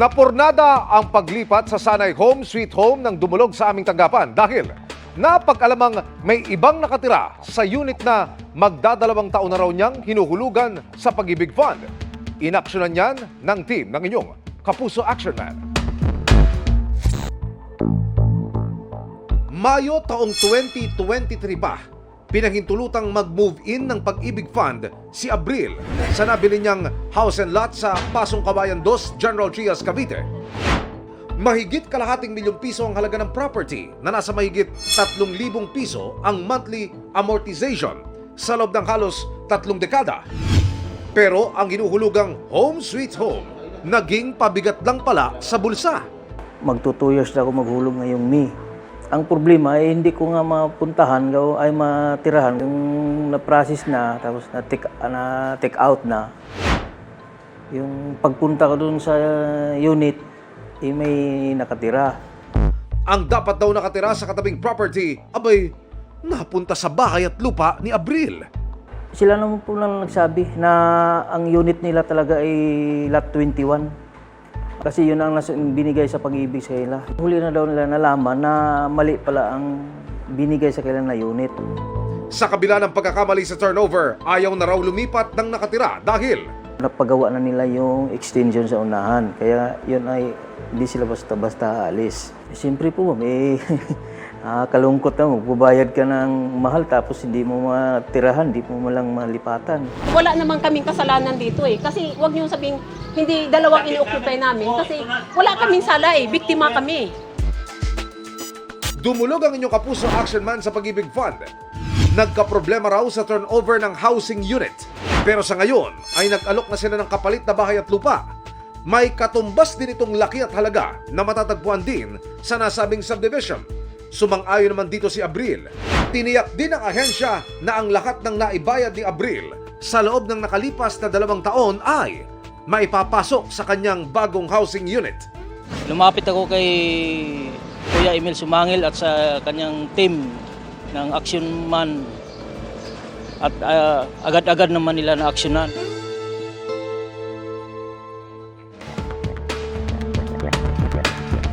Napurnada ang paglipat sa Sanay Home Sweet Home ng dumulog sa aming tanggapan dahil napag-alamang may ibang nakatira sa unit na magdadalawang taon na raw niyang hinuhulugan sa Pag-ibig Fund. Inaksyonan yan ng team ng inyong Kapuso Action Man. Mayo taong 2023 pa, pinahintulutang mag-move in ng Pag-ibig Fund si Abril sa nabili niyang house and lot sa Pasong Kabayan 2, General Trias, Cavite. Mahigit kalahating milyong piso ang halaga ng property na nasa mahigit 3,000 piso ang monthly amortization sa loob ng halos 3 dekada. Pero ang hinuhulugang Home Sweet Home naging pabigat lang pala sa bulsa. Magto 2 years na ako maghulog ngayong May. Ang problema ay hindi ko nga mapuntahan, ay matirahan. Yung na-process na, tapos na-take out na. Yung pagpunta ko doon sa unit, may nakatira. Ang dapat daw nakatira sa katabing property, abay, napunta sa bahay at lupa ni Abril. Sila naman po lang nagsabi na ang unit nila talaga ay lot 21. Kasi yun ang binigay sa Pag-ibig sa kanila. Huli na daw nila nalaman na mali pala ang binigay sa kanila na unit. Sa kabila ng pagkakamali sa turnover, ayaw na raw lumipat ng nakatira dahil Napagawa na nila yung extension sa unahan. Kaya yun ay hindi sila basta-basta aalis. Siyempre po, may kalungkot na magbabayad ka ng mahal tapos hindi mo matirahan, hindi mo malang malipatan. Wala naman kaming kasalanan dito eh. Kasi wag niyo sabing hindi dalawang ino-occupy namin. Kasi wala kaming sala eh. Biktima kami. dumulog ang inyong Kapuso Action Man sa Pag-ibig Fund. Nagkaproblema raw sa turnover ng housing unit. Pero sa ngayon ay nag-alok na sila ng kapalit na bahay at lupa. May katumbas din itong laki at halaga na matatagpuan din sa nasabing subdivision. Sumang-ayon naman dito si Abril. Tiniyak din ng ahensya na ang lahat ng naibayad ni Abril sa loob ng nakalipas na 2 taon ay maipapasok sa kanyang bagong housing unit. Lumapit ako kay Kuya Emil Sumangil at sa kanyang team ng Action Man at agad-agad naman nila na aksyonan.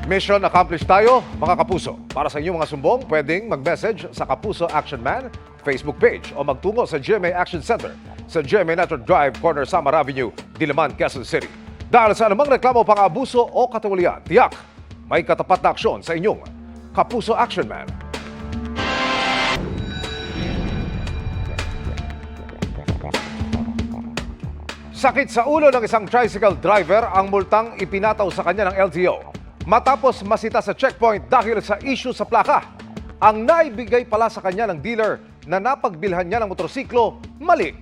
Mission accomplished tayo, mga kapuso. Para sa inyong mga sumbong, pwedeng mag-message sa Kapuso Action Man Facebook page o magtungo sa GMA Action Center sa GMA Network Drive, Corner Samar Avenue, Diliman, Quezon City. Dahil sa anumang reklamo, pang-abuso o katiwalian, tiyak, may katapat na aksyon sa inyong Kapuso Action Man. Sakit sa ulo ng isang tricycle driver ang multang ipinataw sa kanya ng LTO. Matapos masita sa checkpoint dahil sa issue sa plaka. Ang naibigay pala sa kanya ng dealer na napagbilhan niya ng motorsiklo, mali.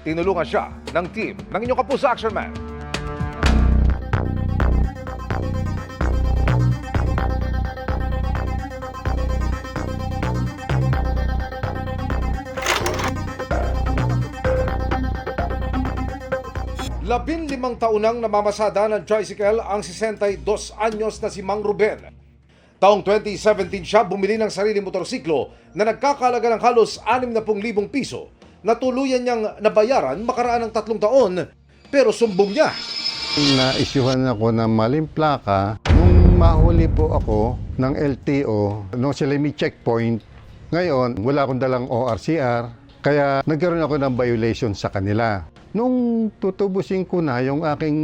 Tinulungan siya ng team ng inyong Kapuso Action Man. Labinlimang taon nang namamasada ng tricycle ang 62 anyos na si Mang Ruben. Taong 2017 siya bumili ng sariling motorsiklo na nagkakalaga ng halos 60,000 piso na tuluyan niyang nabayaran makaraan ng 3 taon pero sumbong niya. Na-isyuhan ako ng maling plaka nung mahuli po ako ng LTO nung sila may checkpoint. Ngayon, wala akong dalang ORCR kaya nagkaroon ako ng violation sa kanila. Nung tutubusin ko na yung aking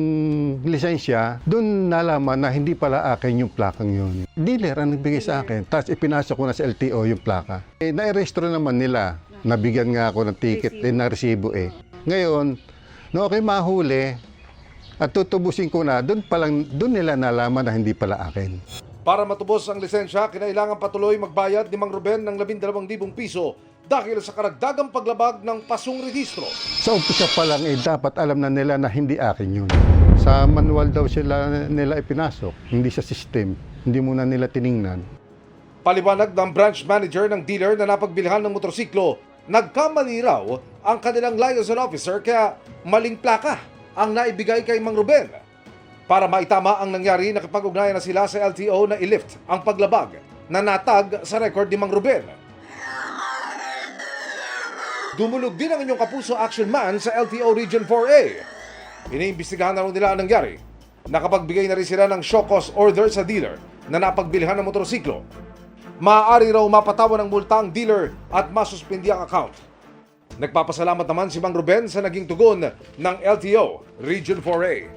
lisensya, doon nalaman na hindi pala akin yung plakang yun. Dealer ang nagbigay sa akin, tapos ipinasok ko na sa LTO yung plaka. Na-restro naman nila, nabigyan nga ako ng ticket, na resibo eh. Ngayon, nung ako'y mahuli at tutubusin ko na, doon nila nalaman na hindi pala akin. Para matubos ang lisensya, kinailangan patuloy magbayad ni Mang Ruben ng 12,000 piso dahil sa karagdagang paglabag ng pasong rehistro. Sa umpisa pa lang dapat alam na nila na hindi akin yun. Sa manual daw nila ipinasok, hindi sa system, hindi muna nila tiningnan. Paliwanag ng branch manager ng dealer na napagbilhan ng motorsiklo, nagkamali raw ang kanilang liaison officer kaya maling plaka ang naibigay kay Mang Ruben. Para maitama ang nangyari, nakipag-ugnayan na sila sa LTO na i-lift ang paglabag na natag sa record ni Mang Ruben. Dumulog din ang inyong Kapuso Action Man sa LTO Region 4A. Iniimbestigahan na rin nila ang nangyari. Nakapagbigay na rin sila ng show cause order sa dealer na napagbilhan ng motorsiklo. Maaari raw mapatawan ng multa ang dealer at masuspindi ang account. Nagpapasalamat naman si Mang Ruben sa naging tugon ng LTO Region 4A.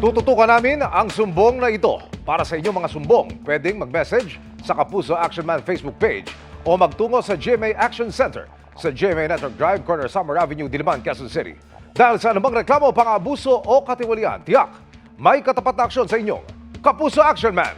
Tututukan namin ang sumbong na ito. Para sa inyong mga sumbong, pwedeng mag-message sa Kapuso Action Man Facebook page o magtungo sa GMA Action Center sa GMA Network Drive, Corner Summer Avenue, Diliman, Quezon City. Dahil sa anumang reklamo, pang-abuso o katiwalian, tiyak, may katapat na aksyon sa inyong Kapuso Action Man.